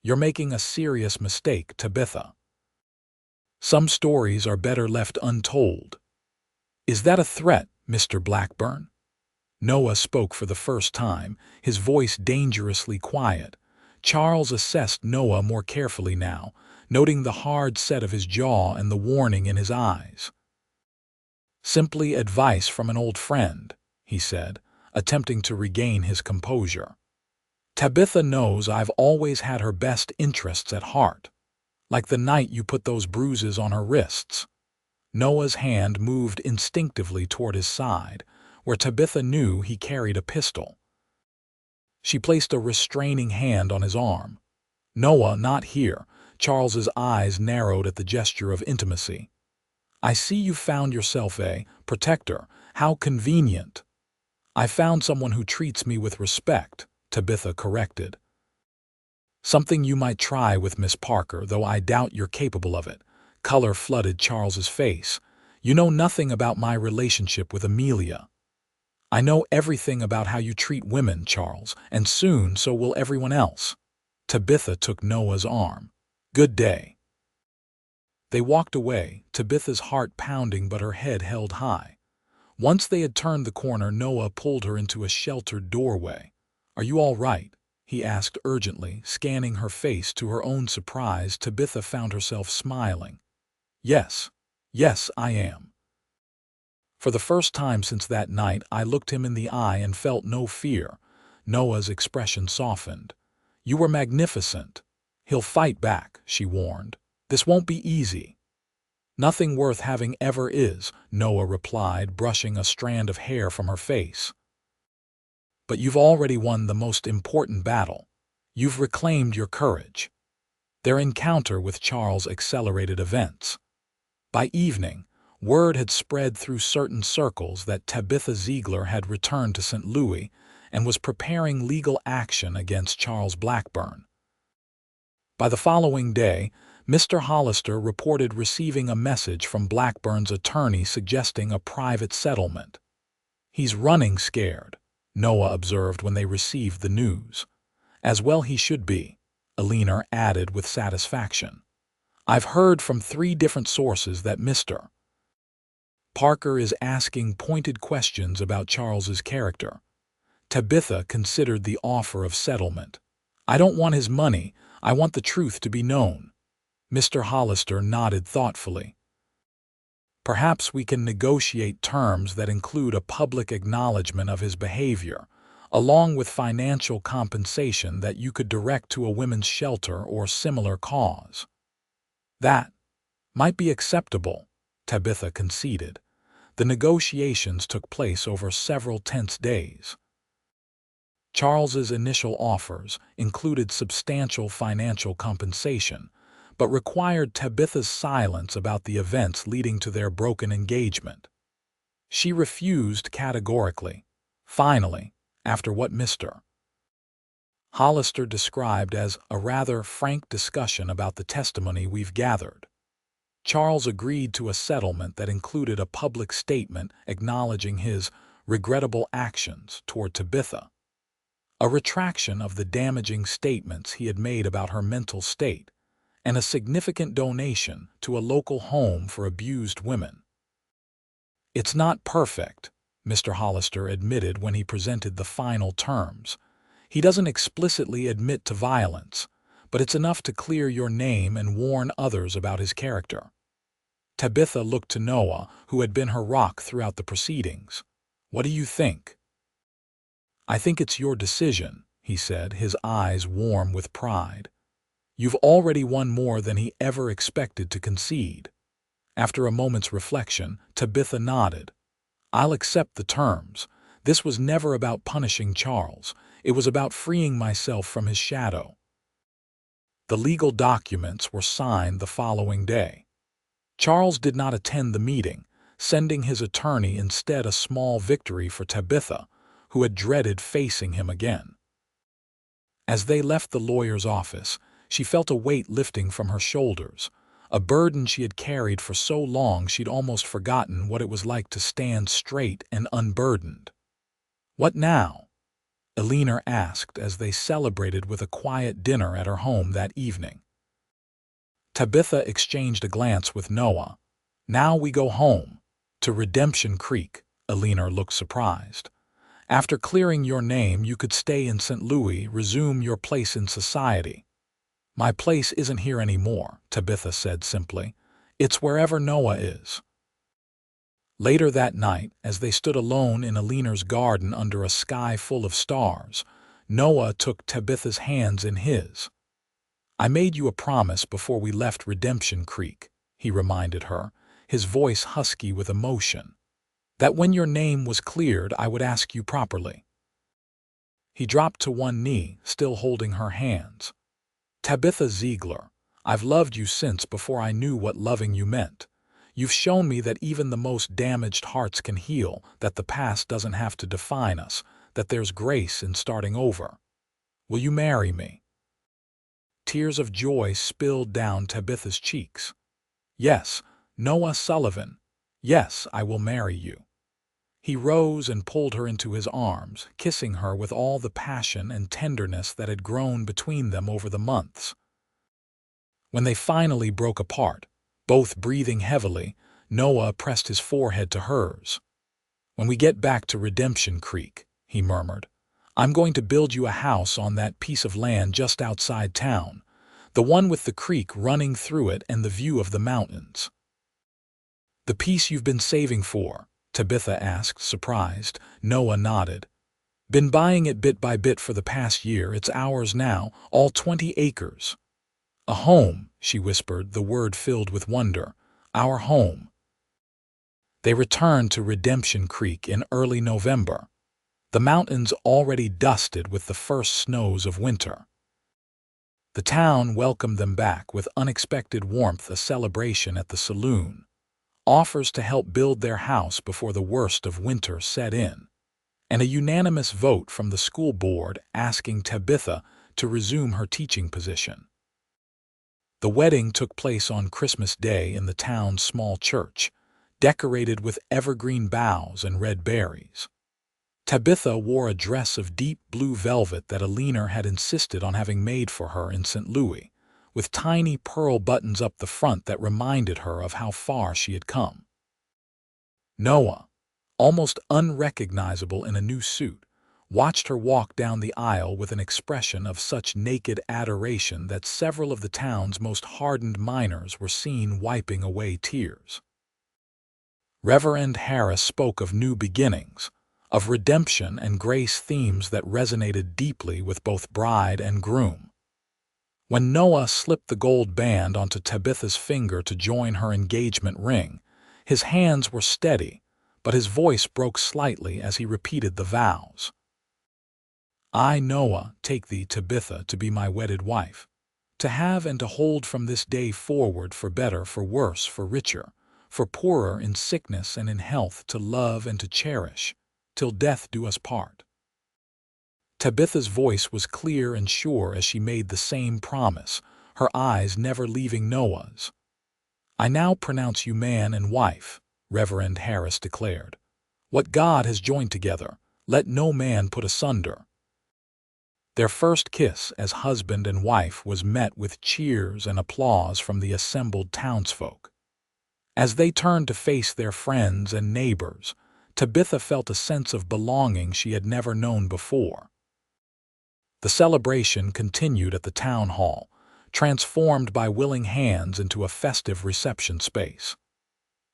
"You're making a serious mistake, Tabitha. Some stories are better left untold." "Is that a threat, Mr. Blackburn?" Noah spoke for the first time, his voice dangerously quiet. Charles assessed Noah more carefully now, noting the hard set of his jaw and the warning in his eyes. "Simply advice from an old friend," he said, attempting to regain his composure. "Tabitha knows I've always had her best interests at heart, like the night you put those bruises on her wrists." Noah's hand moved instinctively toward his side, where Tabitha knew he carried a pistol. She placed a restraining hand on his arm. "Noah, not here." Charles's eyes narrowed at the gesture of intimacy. I see you found yourself a protector. How convenient. I found someone who treats me with respect, Tabitha corrected. Something you might try with Miss Parker, though I doubt you're capable of it. Color flooded Charles's face. You know nothing about my relationship with Amelia. I know everything about how you treat women, Charles, and soon so will everyone else. Tabitha took Noah's arm. Good day. They walked away, Tabitha's heart pounding but her head held high. Once they had turned the corner, Noah pulled her into a sheltered doorway. Are you all right? He asked urgently, scanning her face. To her own surprise, Tabitha found herself smiling. Yes, I am. For the first time since that night, I looked him in the eye and felt no fear. Noah's expression softened. You were magnificent. He'll fight back, she warned. This won't be easy. Nothing worth having ever is, Noah replied, brushing a strand of hair from her face. But you've already won the most important battle. You've reclaimed your courage. Their encounter with Charles accelerated events. By evening, word had spread through certain circles that Tabitha Ziegler had returned to St. Louis and was preparing legal action against Charles Blackburn. By the following day, Mr. Hollister reported receiving a message from Blackburn's attorney suggesting a private settlement. He's running scared, Noah observed when they received the news. As well he should be, Alina added with satisfaction. I've heard from 3 different sources that Mr. Parker is asking pointed questions about Charles's character. Tabitha considered the offer of settlement. I don't want his money, I want the truth to be known. Mr. Hollister nodded thoughtfully. Perhaps we can negotiate terms that include a public acknowledgement of his behavior, along with financial compensation that you could direct to a women's shelter or similar cause. That might be acceptable, Tabitha conceded. The negotiations took place over several tense days. Charles's initial offers included substantial financial compensation, but required Tabitha's silence about the events leading to their broken engagement. She refused categorically. Finally, after what Mr. Hollister described as a rather frank discussion about the testimony we've gathered, Charles agreed to a settlement that included a public statement acknowledging his regrettable actions toward Tabitha, a retraction of the damaging statements he had made about her mental state, and a significant donation to a local home for abused women. It's not perfect, Mr. Hollister admitted when he presented the final terms. He doesn't explicitly admit to violence, but it's enough to clear your name and warn others about his character. Tabitha looked to Noah, who had been her rock throughout the proceedings. What do you think? I think it's your decision, he said, his eyes warm with pride. You've already won more than he ever expected to concede. After a moment's reflection, Tabitha nodded. I'll accept the terms. This was never about punishing Charles. It was about freeing myself from his shadow. The legal documents were signed the following day. Charles did not attend the meeting, sending his attorney instead, a small victory for Tabitha, who had dreaded facing him again. As they left the lawyer's office, she felt a weight lifting from her shoulders, a burden she had carried for so long she'd almost forgotten what it was like to stand straight and unburdened. What now? Alina asked as they celebrated with a quiet dinner at her home that evening. Tabitha exchanged a glance with Noah. Now we go home. To Redemption Creek, Alina looked surprised. After clearing your name, you could stay in St. Louis, resume your place in society. My place isn't here anymore, Tabitha said simply. It's wherever Noah is. Later that night, as they stood alone in Alina's garden under a sky full of stars, Noah took Tabitha's hands in his. I made you a promise before we left Redemption Creek, he reminded her, his voice husky with emotion, that when your name was cleared, I would ask you properly. He dropped to one knee, still holding her hands. Tabitha Ziegler, I've loved you since before I knew what loving you meant. You've shown me that even the most damaged hearts can heal, that the past doesn't have to define us, that there's grace in starting over. Will you marry me?" Tears of joy spilled down Tabitha's cheeks. "Yes, Noah Sullivan. Yes, I will marry you." He rose and pulled her into his arms, kissing her with all the passion and tenderness that had grown between them over the months. When they finally broke apart, both breathing heavily, Noah pressed his forehead to hers. "When we get back to Redemption Creek," he murmured, "I'm going to build you a house on that piece of land just outside town, the one with the creek running through it and the view of the mountains." "The piece you've been saving for?" Tabitha asked, surprised. Noah nodded. "Been buying it bit by bit for the past year. It's ours now, all 20 acres. "A home," she whispered, the word filled with wonder. "Our home." They returned to Redemption Creek in early November, the mountains already dusted with the first snows of winter. The town welcomed them back with unexpected warmth, a celebration at the saloon, offers to help build their house before the worst of winter set in, and a unanimous vote from the school board asking Tabitha to resume her teaching position. The wedding took place on Christmas Day in the town's small church, decorated with evergreen boughs and red berries. Tabitha wore a dress of deep blue velvet that Alina had insisted on having made for her in St. Louis, with tiny pearl buttons up the front that reminded her of how far she had come. Noah, almost unrecognizable in a new suit, watched her walk down the aisle with an expression of such naked adoration that several of the town's most hardened miners were seen wiping away tears. Reverend Harris spoke of new beginnings, of redemption and grace, themes that resonated deeply with both bride and groom. When Noah slipped the gold band onto Tabitha's finger to join her engagement ring, his hands were steady, but his voice broke slightly as he repeated the vows. "I, Noah, take thee, Tabitha, to be my wedded wife, to have and to hold from this day forward, for better, for worse, for richer, for poorer, in sickness and in health, to love and to cherish, till death do us part." Tabitha's voice was clear and sure as she made the same promise, her eyes never leaving Noah's. "I now pronounce you man and wife," Reverend Harris declared. "What God has joined together, let no man put asunder." Their first kiss as husband and wife was met with cheers and applause from the assembled townsfolk. As they turned to face their friends and neighbors, Tabitha felt a sense of belonging she had never known before. The celebration continued at the town hall, transformed by willing hands into a festive reception space.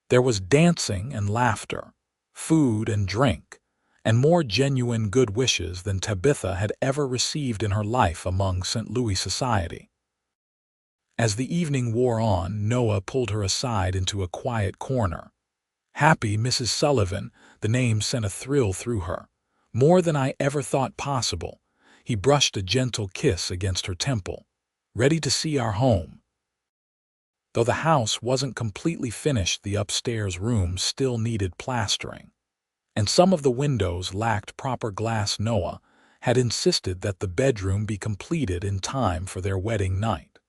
There was dancing and laughter, food and drink, and more genuine good wishes than Tabitha had ever received in her life among St. Louis society. As the evening wore on, Noah pulled her aside into a quiet corner. "Happy Mrs. Sullivan," the name sent a thrill through her. "More than I ever thought possible." He brushed a gentle kiss against her temple. "Ready to see our home?" Though the house wasn't completely finished, the upstairs rooms still needed plastering, and some of the windows lacked proper glass. Noah had insisted that the bedroom be completed in time for their wedding night.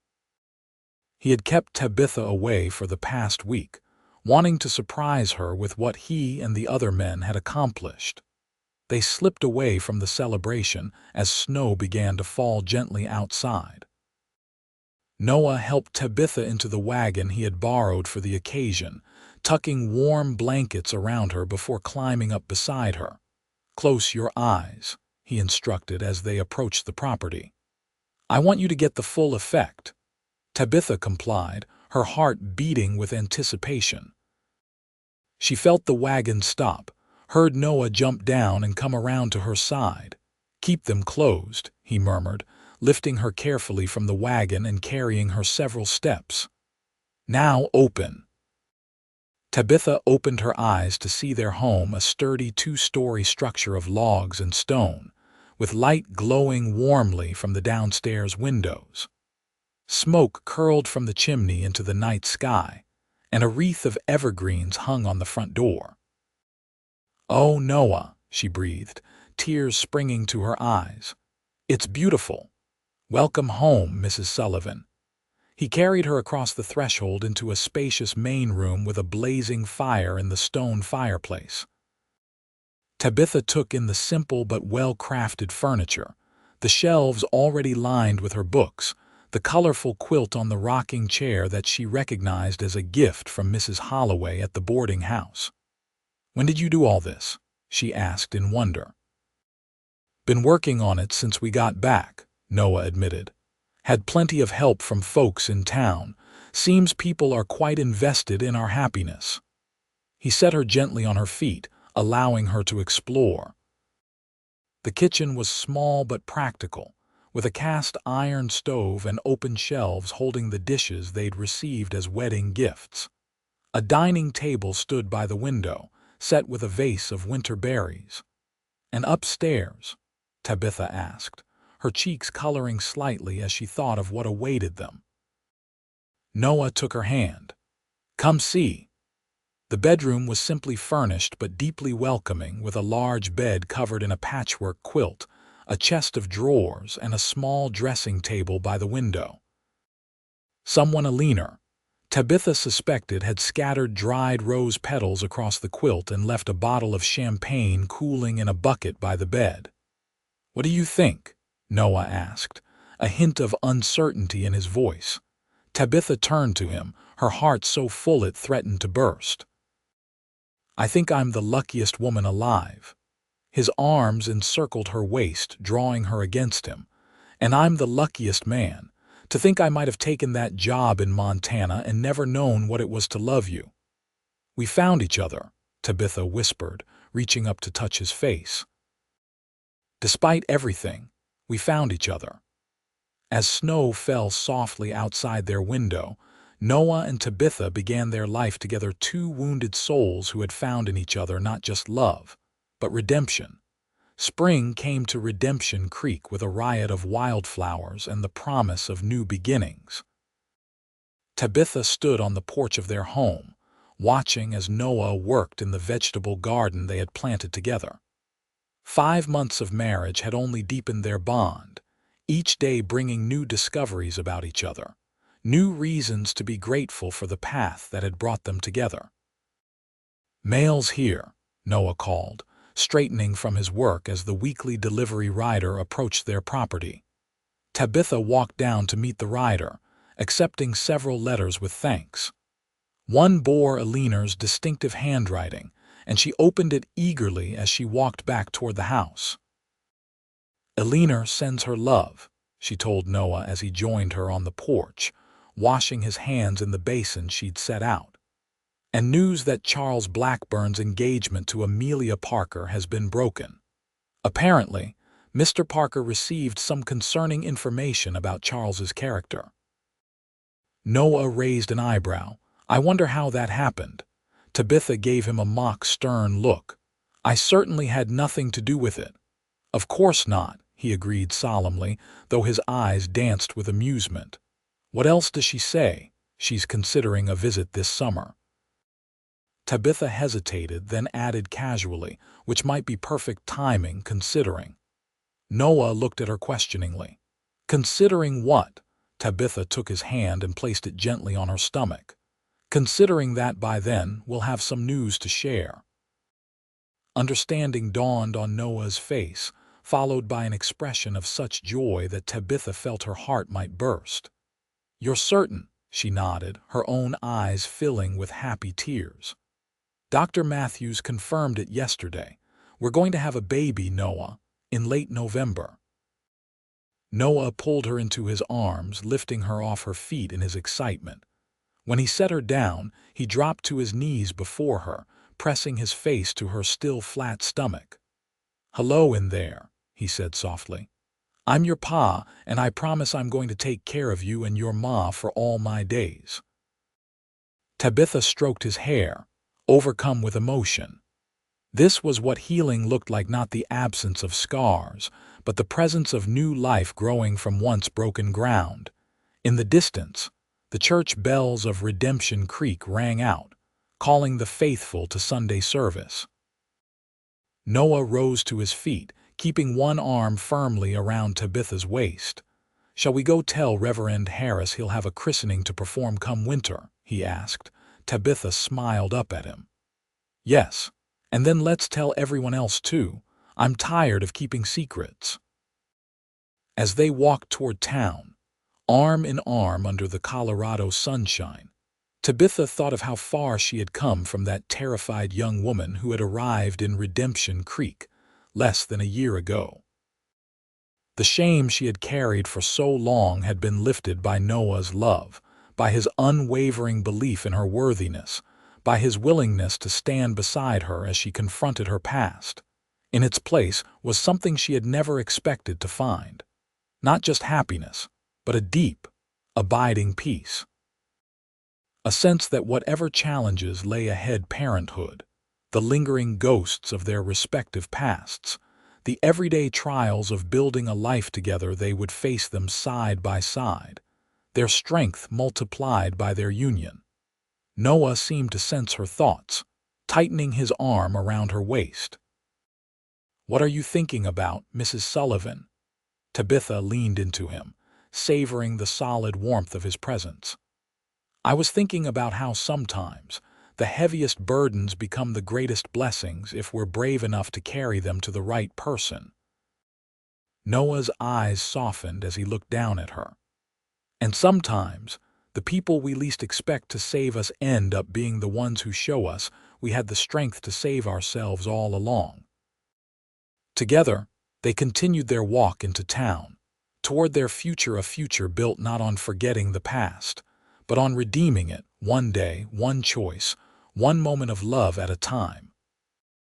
He had kept Tabitha away for the past week, wanting to surprise her with what he and the other men had accomplished. They slipped away from the celebration as snow began to fall gently outside. Noah helped Tabitha into the wagon he had borrowed for the occasion, tucking warm blankets around her before climbing up beside her. "Close your eyes," he instructed as they approached the property. "I want you to get the full effect." Tabitha complied, her heart beating with anticipation. She felt the wagon stop, heard Noah jump down and come around to her side. "Keep them closed," he murmured, lifting her carefully from the wagon and carrying her several steps. "Now open." Tabitha opened her eyes to see their home, a sturdy 2-story structure of logs and stone, with light glowing warmly from the downstairs windows. Smoke curled from the chimney into the night sky, and a wreath of evergreens hung on the front door. "Oh, Noah," she breathed, tears springing to her eyes. "It's beautiful. Welcome home, Mrs. Sullivan." He carried her across the threshold into a spacious main room with a blazing fire in the stone fireplace. Tabitha took in the simple but well-crafted furniture, the shelves already lined with her books, the colorful quilt on the rocking chair that she recognized as a gift from Mrs. Holloway at the boarding house. "When did you do all this?" she asked in wonder. "Been working on it since we got back," Noah admitted. "Had plenty of help from folks in town. Seems people are quite invested in our happiness." He set her gently on her feet, allowing her to explore. The kitchen was small but practical, with a cast iron stove and open shelves holding the dishes they'd received as wedding gifts. A dining table stood by the window, set with a vase of winter berries. "And upstairs?" Tabitha asked, her cheeks coloring slightly as she thought of what awaited them. Noah took her hand. "Come see." The bedroom was simply furnished but deeply welcoming, with a large bed covered in a patchwork quilt, a chest of drawers, and a small dressing table by the window. Someone leaner, Tabitha suspected, had scattered dried rose petals across the quilt and left a bottle of champagne cooling in a bucket by the bed. "What do you think?" Noah asked, a hint of uncertainty in his voice. Tabitha turned to him, her heart so full it threatened to burst. "I think I'm the luckiest woman alive." His arms encircled her waist, drawing her against him. "And I'm the luckiest man. To think I might have taken that job in Montana and never known what it was to love you." "We found each other," Tabitha whispered, reaching up to touch his face. "Despite everything, we found each other." As snow fell softly outside their window, Noah and Tabitha began their life together, two wounded souls who had found in each other not just love, but redemption. Spring came to Redemption Creek with a riot of wildflowers and the promise of new beginnings. Tabitha stood on the porch of their home, watching as Noah worked in the vegetable garden they had planted together. 5 months of marriage had only deepened their bond, each day bringing new discoveries about each other, new reasons to be grateful for the path that had brought them together. "Mail's here," Noah called, straightening from his work as the weekly delivery rider approached their property. Tabitha walked down to meet the rider, accepting several letters with thanks. One bore Eleanor's distinctive handwriting, and she opened it eagerly as she walked back toward the house. "Eleanor sends her love," she told Noah as he joined her on the porch, washing his hands in the basin she'd set out. "And news that Charles Blackburn's engagement to Amelia Parker has been broken. Apparently, Mr. Parker received some concerning information about Charles's character." Noah raised an eyebrow. "I wonder how that happened." Tabitha gave him a mock stern look. "I certainly had nothing to do with it." "Of course not," he agreed solemnly, though his eyes danced with amusement. "What else does she say?" "She's considering a visit this summer." Tabitha hesitated, then added casually, "which might be perfect timing considering." Noah looked at her questioningly. "Considering what?" Tabitha took his hand and placed it gently on her stomach. "Considering that by then we'll have some news to share." Understanding dawned on Noah's face, followed by an expression of such joy that Tabitha felt her heart might burst. "You're certain?" she nodded, her own eyes filling with happy tears. "Dr. Matthews confirmed it yesterday. We're going to have a baby, Noah, in late November." Noah pulled her into his arms, lifting her off her feet in his excitement. When he set her down, he dropped to his knees before her, pressing his face to her still flat stomach. "Hello in there," he said softly. "I'm your pa, and I promise I'm going to take care of you and your ma for all my days." Tabitha stroked his hair, overcome with emotion. This was what healing looked like, not the absence of scars, but the presence of new life growing from once broken ground. In the distance, The church bells of Redemption Creek rang out, calling the faithful to Sunday service. Noah rose to his feet, keeping one arm firmly around Tabitha's waist. "Shall we go tell Reverend Harris he'll have a christening to perform come winter?" he asked. Tabitha smiled up at him. "Yes, and then let's tell everyone else too. I'm tired of keeping secrets." As they walked toward town, arm in arm under the Colorado sunshine, Tabitha thought of how far she had come from that terrified young woman who had arrived in Redemption Creek less than a year ago. The shame she had carried for so long had been lifted by Noah's love, by his unwavering belief in her worthiness, by his willingness to stand beside her as she confronted her past. In its place was something she had never expected to find. Not just happiness, but a deep, abiding peace. A sense that whatever challenges lay ahead, parenthood, the lingering ghosts of their respective pasts, the everyday trials of building a life together, they would face them side by side, their strength multiplied by their union. Noah seemed to sense her thoughts, tightening his arm around her waist. "What are you thinking about, Mrs. Sullivan?" Tabitha leaned into him, savoring the solid warmth of his presence. "I was thinking about how sometimes the heaviest burdens become the greatest blessings if we're brave enough to carry them to the right person." Noah's eyes softened as he looked down at her. "And sometimes the people we least expect to save us end up being the ones who show us we had the strength to save ourselves all along." Together, they continued their walk into town, toward their future, a future built not on forgetting the past, but on redeeming it, one day, one choice, one moment of love at a time.